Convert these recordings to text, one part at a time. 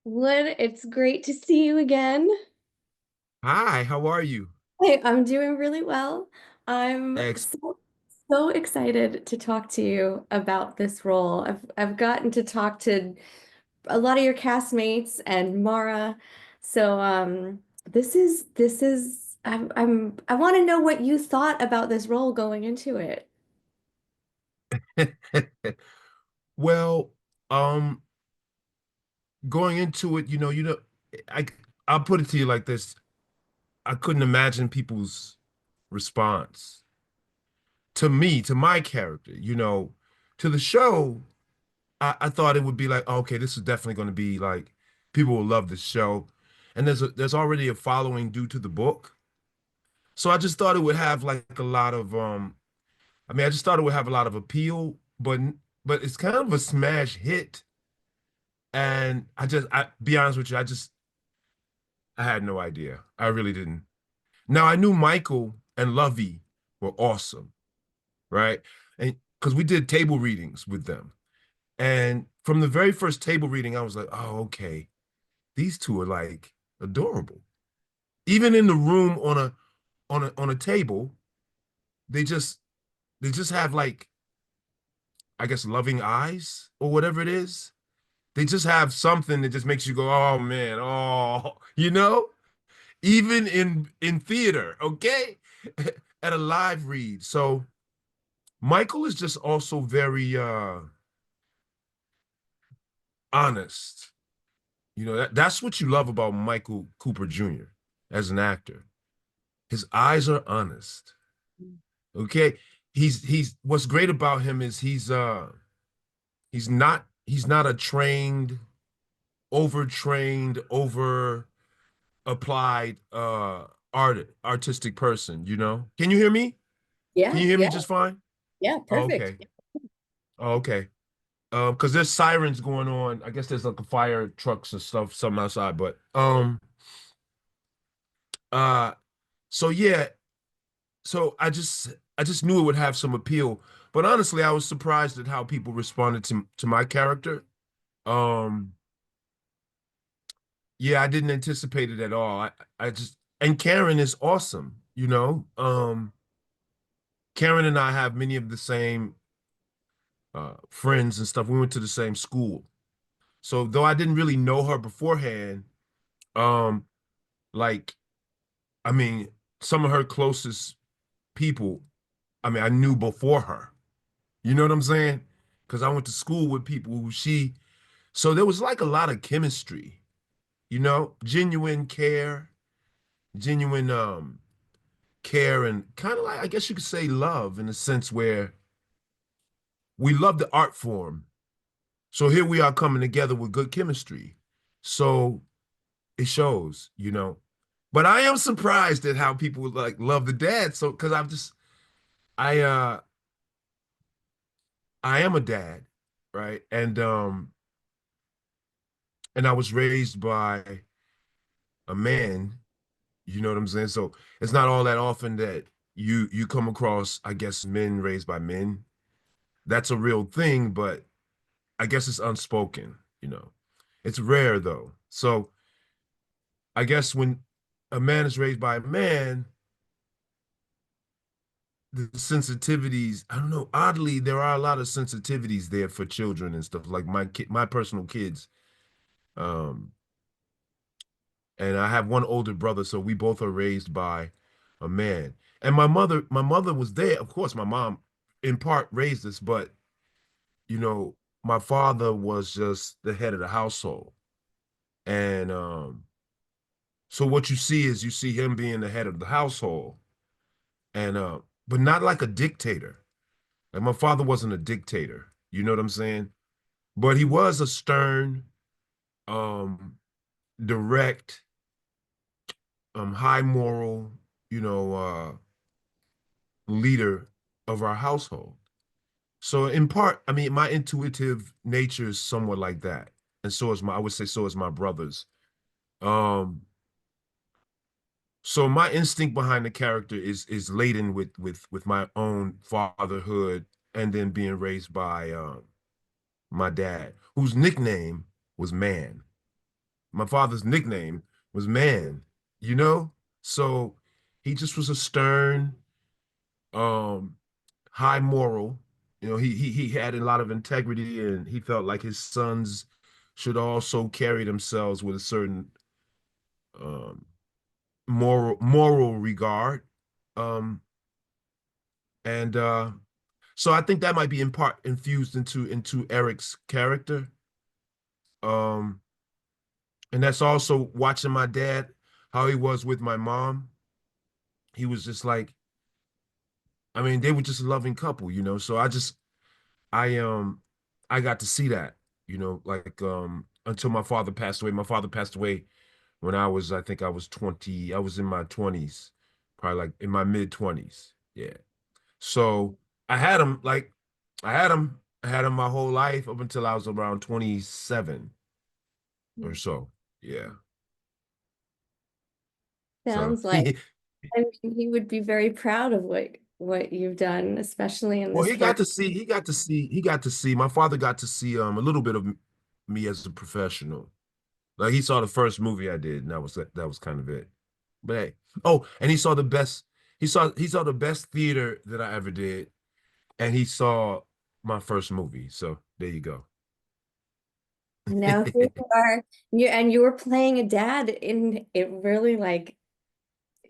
Wood, it's great to see you again. Hi, how are you? Hey, I'm doing really well. I'm Ex so excited to talk to you about this role. I've gotten to talk to a lot of your castmates and Mara. So this is I want to know what you thought about this role going into it. Well, um, going into it, I I'll put it to you like this. I couldn't imagine people's response to me, to my character, to the show. I thought it would be like, okay, this is definitely going to be like people will love this show. And there's already a following due to the book. So I just thought it would have like a lot of I just thought it would have a lot of appeal, but it's kind of a smash hit. And I be honest with you, I had no idea. I really didn't. Now I knew Michael and Lovey were awesome, right? And because we did table readings with them. And from the very first table reading, I was like, oh, okay, these two are like adorable. Even in the room on a table, they just they just have like, I guess, loving eyes or whatever it is. They just have something that just makes you go, oh man, oh, even in theater, okay? At a live read. So Michael is just also very honest. That's what you love about Michael Cooper Jr. as an actor. His eyes are honest. Okay? He's what's great about him is he's not a trained, overtrained, over applied artistic person, you know? Can you hear me? Can Yeah, you hear me yeah, just fine? yeah, Oh, perfect. okay. Oh, okay. Because there's sirens going on. I guess there's like a fire trucks and stuff, something outside. But uh so yeah, so I just knew it would have some appeal. But honestly, I was surprised at how people responded to my character. Um yeah, I didn't anticipate it at all. I just and Karen is awesome, you know. Karen and I have many of the same friends and stuff. We went to the same school. So though I didn't really know her beforehand, um, like I mean, some of her closest people, I knew before her. You know what I'm saying? Because I went to school with people so there was like a lot of chemistry, genuine genuine care, and kind of like, I guess you could say, love, in a sense where we love the art form. So here we are coming together with good chemistry. So it shows. But I am surprised at how people like love the dad. So because I I am a dad, right? And I was raised by a man, you know what I'm saying? So it's not all that often that you come across, I guess, men raised by men. That's a real thing, but I guess it's unspoken. It's rare though. So I guess when a man is raised by a man, the sensitivities, I don't know, oddly, there are a lot of sensitivities there for children and stuff. Like my personal kids. Um, and I have one older brother, so we both are raised by a man. And my mother was there. Of course, my mom in part raised us, but my father was just the head of the household. And so what you see him being the head of the household, and but not like a dictator. Like my father wasn't a dictator, you know what I'm saying? But he was a stern, um, direct, high moral, you know, leader of our household. So in part, my intuitive nature is somewhat like that. And I would say so is my brother's. Um, so my instinct behind the character is laden with my own fatherhood, and then being raised by my dad, whose nickname was Man. My father's nickname was Man, you know? So he just was a stern, um, high moral. He had a lot of integrity, and he felt like his sons should also carry themselves with a certain um moral regard. Um and So I think that might be in part infused into Eric's character. Um and that's also watching my dad, how he was with my mom. He was just like, I mean, they were just a loving couple, you know. So I got to see that, like until my father passed away. My father passed away when I think I was 20. I was in my 20s, probably like in my mid 20s. Yeah. So I had him like I had him my whole life up until I was around 27 or so. Yeah. So Sounds like, I mean, he would be very proud of what you've done, especially in well, this character. he got to see, my father got to see a little bit of me as a professional. Like he saw the first movie I did, and that was kind of it. But hey, oh, and he saw the best theater that I ever did, and he saw my first movie. So there you go. Now here you are, you were playing a dad in it, really like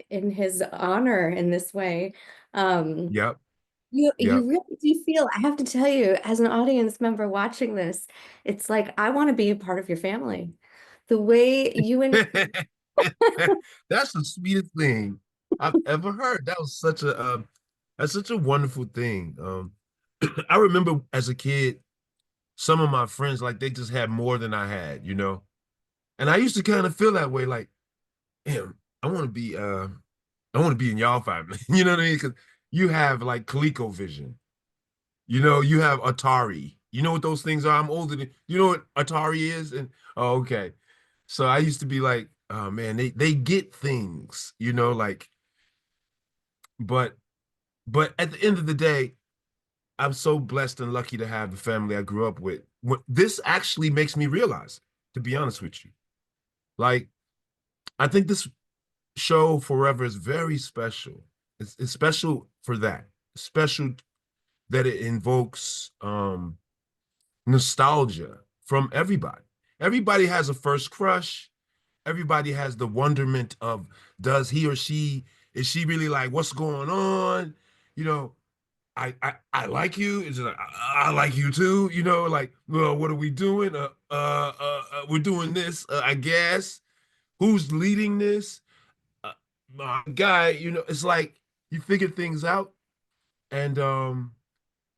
in his honor in this way. Um, Yep, you yep. really do feel, I have to tell you, as an audience member watching this, it's like I want to be a part of your family. The way you and That's the sweetest thing I've ever heard. That's such a wonderful thing. I remember as a kid, some of my friends like they just had more than I had, you know. And I used to kind of feel that way, like, damn, I want to be I want to be in y'all family. You know what I mean? Because you have like ColecoVision, you have Atari. You know what those things are? I'm older than you know what Atari is? And oh, okay. So I used to be like, oh man, they get things, like, but at the end of the day, I'm so blessed and lucky to have the family I grew up with. This actually makes me realize, to be honest with you, like I think this show Forever is very special. It's special for that. Special that it invokes nostalgia from everybody. Everybody has a first crush. Everybody has the wonderment of does he or she is she really like what's going on? You know, I like you. Is it like I like you too? Like, well, what are we doing? We're doing this. I guess. Who's leading this? My guy. It's like you figure things out, and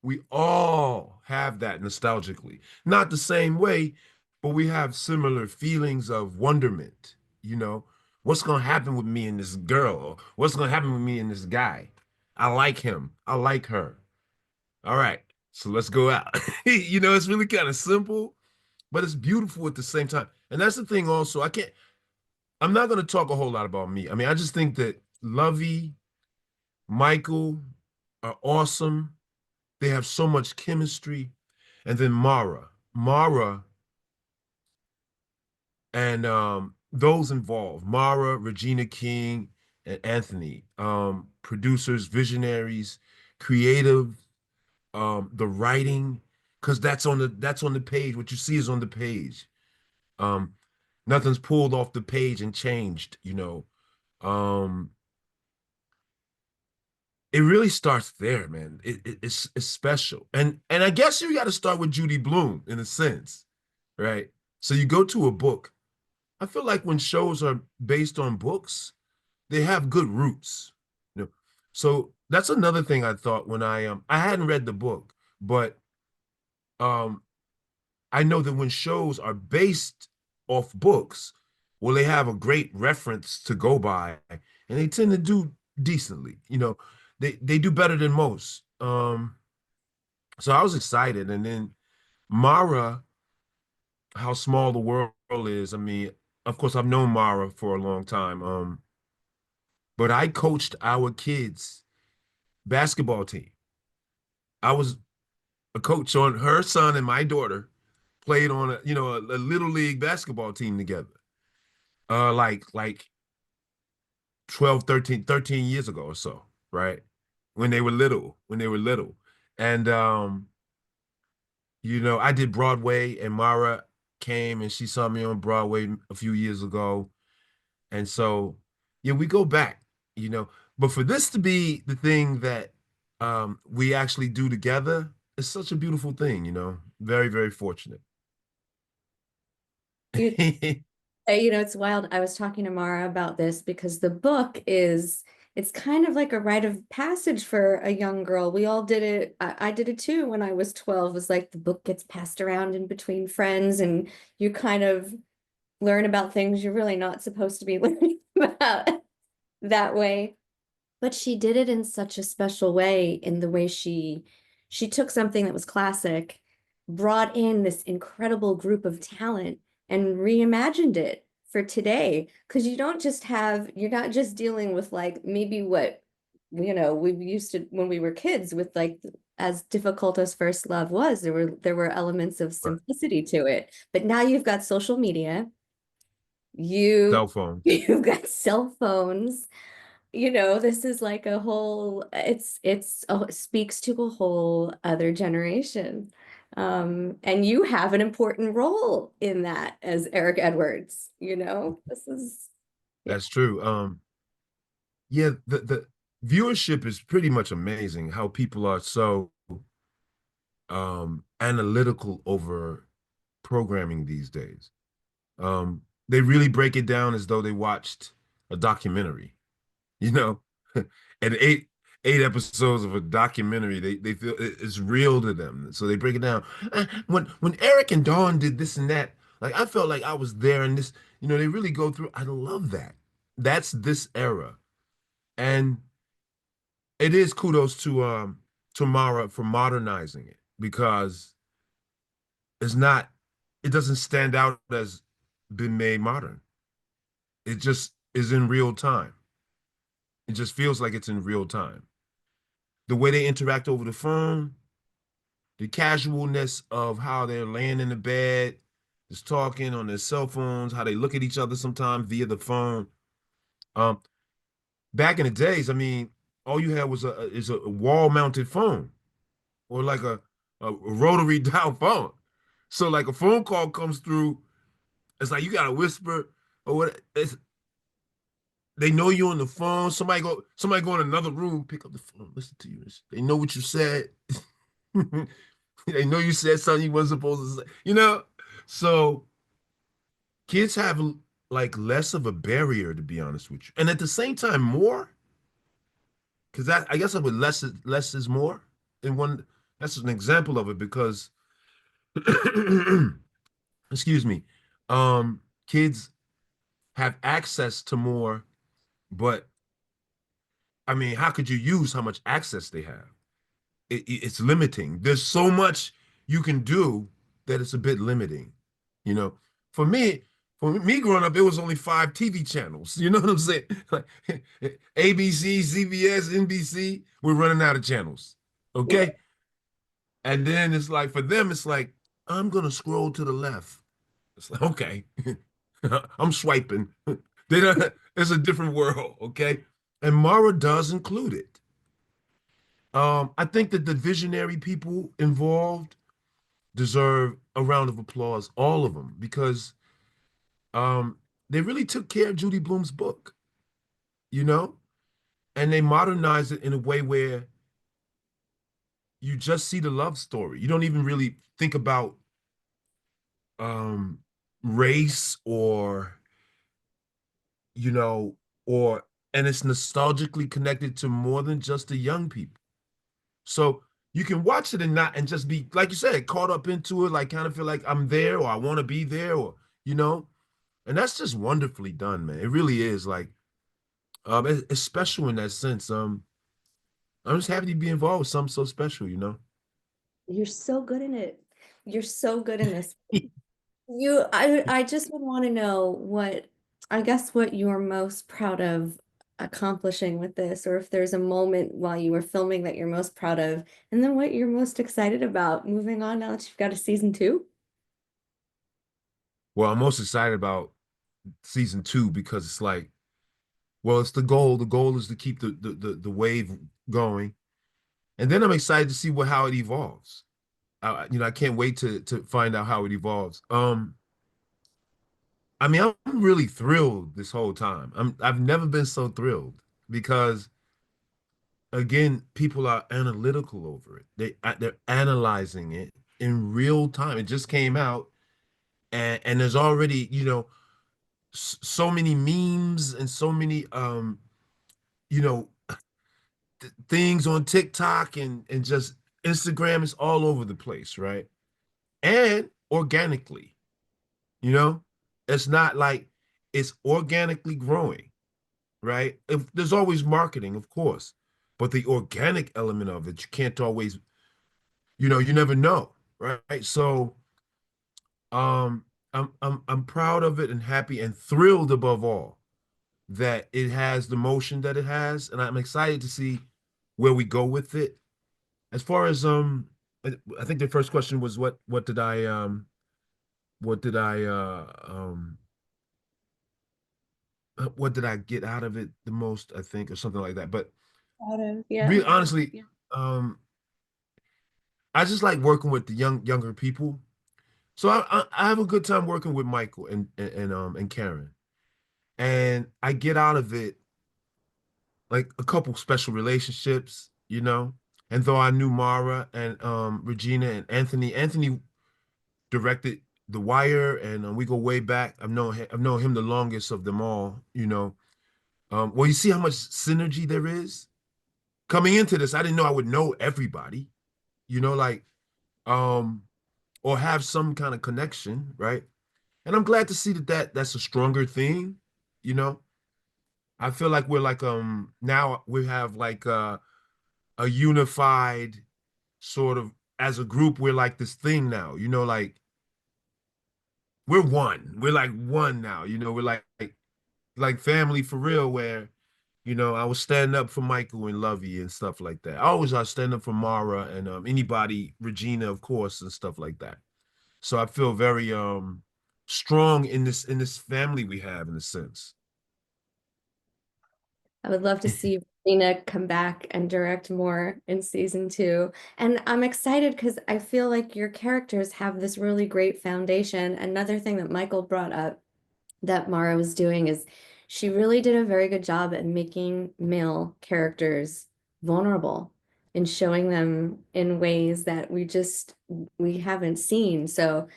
we all have that nostalgically. Not the same way, but we have similar feelings of wonderment. You know, what's going to happen with me and this girl? Or what's going to happen with me and this guy? I like him. I like her. All right. So let's go out. It's really kind of simple, but it's beautiful at the same time. And that's the thing also. I'm not going to talk a whole lot about me. I mean, I just think that Lovey, Michael are awesome. They have so much chemistry. And then Mara and those involved, Mara, Regina King, and Anthony, producers, visionaries, creative, the writing, because that's on the page. What you see is on the page. Um, Nothing's pulled off the page and changed. Um, it really starts there, man. It's special. And I guess you got to start with Judy Blume in a sense, right? So you go to a book. I feel like when shows are based on books, they have good roots. You know? So that's another thing I thought when I hadn't read the book, but um I know that when shows are based off books, well, they have a great reference to go by, and they tend to do decently. They do better than most. So I was excited, and then Mara, how small the world is. I mean, of course, I've known Mara for a long time. But I coached our kids' basketball team. I was a coach on her son and my daughter played on a little league basketball team together. like 12, 13 years ago or so, right? When they were little. And I did Broadway, and Mara came and she saw me on Broadway a few years ago. And so, yeah, we go back, you know. But for this to be the thing that we actually do together, it's such a beautiful thing, you know. Very, very fortunate. You it's wild. I was talking to Mara about this because the book it's kind of like a rite of passage for a young girl. We all did it. I did it too when I was 12. It was like the book gets passed around in between friends and you kind of learn about things you're really not supposed to be learning about that way. But she did it in such a special way in the way she took something that was classic, brought in this incredible group of talent and reimagined it for today. Because you're not just dealing with like maybe what we used to when we were kids with like as difficult as first love was, there were elements of Right. simplicity to it. But now you've got social media, you Cell phones. you've got cell phones. This is like a whole, it speaks to a whole other generation. And you have an important role in that as Eric Edwards, this is, yeah. That's true. Yeah, the viewership is pretty much amazing how people are so analytical over programming these days. They really break it down as though they watched a documentary, you know, and eight episodes of a documentary, they feel it's real to them. So they break it down. When Eric and Dawn did this and that, like I felt like I was there and this, they really go through. I love that. That's this era. And it is kudos to Mara for modernizing it because it's not, it doesn't stand out as been made modern. It just is in real time. It just feels like it's in real time. The way they interact over the phone, the casualness of how they're laying in the bed, just talking on their cell phones, how they look at each other sometimes via the phone. Um, Back in the days, I mean, all you had was a wall-mounted phone or like a rotary dial phone. So like a phone call comes through, it's like you gotta whisper or what. They know you on the phone. Somebody go in another room, pick up the phone, listen to you. They know what you said. They know you said something you wasn't supposed to say. So kids have like less of a barrier, to be honest with you, and at the same time more, because that I guess I would less is more. In one, that's an example of it because, excuse me, kids have access to more, but I mean, how could you use how much access they have? It's limiting. There's so much you can do that it's a bit limiting. You know, for me, for me growing up, it was only 5 TV channels. You know what I'm saying? Like ABC, CBS, NBC. We're running out of channels. Okay, and then it's like for them, it's like I'm gonna scroll to the left. It's like okay, I'm swiping. They don't. It's a different world. Okay, and Mara does include it. I think that the visionary people involved deserve a round of applause, all of them, because um, they really took care of Judy Blume's book, you know, and they modernized it in a way where you just see the love story. You don't even really think about um, race or, you know, or, and it's nostalgically connected to more than just the young people. So you can watch it and not and just be like you said, caught up into it, like kind of feel like I'm there or I want to be there or you know, and that's just wonderfully done, man. It really is like it's special in that sense. I'm just happy to be involved with something so special, you know. You're so good in it. You're so good in this. I just would want to know I guess what you're most proud of accomplishing with this, or if there's a moment while you were filming that you're most proud of, and then what you're most excited about moving on now that you've got a season two. Well, I'm most excited about. season two because it's like, well, it's the goal. The goal is to keep the wave going, and then I'm excited to see what how it evolves. I can't wait to find out how it evolves. I mean, I'm really thrilled this whole time. I've never been so thrilled because again, people are analytical over it. They're analyzing it in real time. It just came out, and there's already so many memes and so many you know things on TikTok and just Instagram is all over the place, right? And organically, you know, it's not like it's organically growing, right? If there's always marketing, of course, but the organic element of it, you can't always, you never know, right? So, I'm proud of it and happy and thrilled above all that it has the motion that it has, and I'm excited to see where we go with it. As far as I think the first question was what did I get out of it the most, I think, or something like that. But Out of, yeah. really honestly, I just like working with the younger people. So I have a good time working with Michael and Karen. And I get out of it like a couple special relationships, And though I knew Mara and Regina and Anthony directed The Wire, and we go way back. I've known him the longest of them all. Well, you see how much synergy there is coming into this. I didn't know I would know everybody, like um, or have some kind of connection, right? And I'm glad to see that's a stronger thing, you know. I feel like we're like now we have like a unified sort of as a group. We're like this thing now, like we're one. We're like one now, we're like family for real. Where I was standing up for Michael and Lovey and stuff like that. I stand up for Mara and anybody, Regina, of course, and stuff like that. So I feel very strong in this family we have in a sense. I would love to see Lena come back and direct more in season two. And I'm excited because I feel like your characters have this really great foundation. Another thing that Michael brought up that Mara was doing is she really did a very good job at making male characters vulnerable and showing them in ways that we haven't seen. So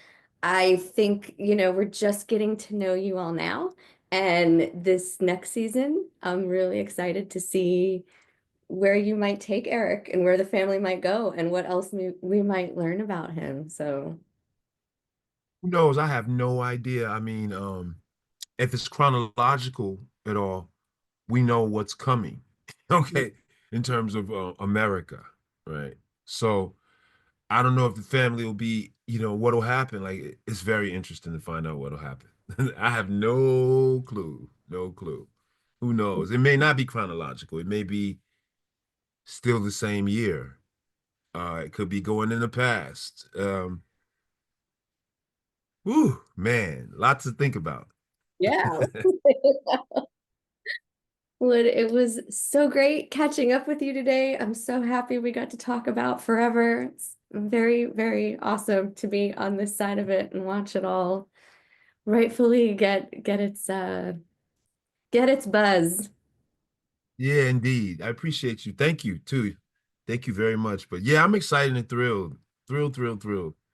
I think, we're just getting to know you all now. And this next season, I'm really excited to see where you might take Eric and where the family might go and what else we might learn about him. So, Who knows? I have no idea. I mean, if it's chronological at all, we know what's coming. Okay, in terms of America, right? So I don't know if the family will be, what'll happen. Like it's very interesting to find out what'll happen. I have no clue, no clue. Who knows? It may not be chronological. It may be still the same year. It could be going in the past. Whew, man, lots to think about. yeah. Would it was so great catching up with you today. I'm so happy we got to talk about Forever. It's very, very awesome to be on this side of it and watch it all rightfully get its buzz. Yeah, indeed. I appreciate you. Thank you too. Thank you very much. But yeah, I'm excited and thrilled. Thrilled, thrilled, thrilled.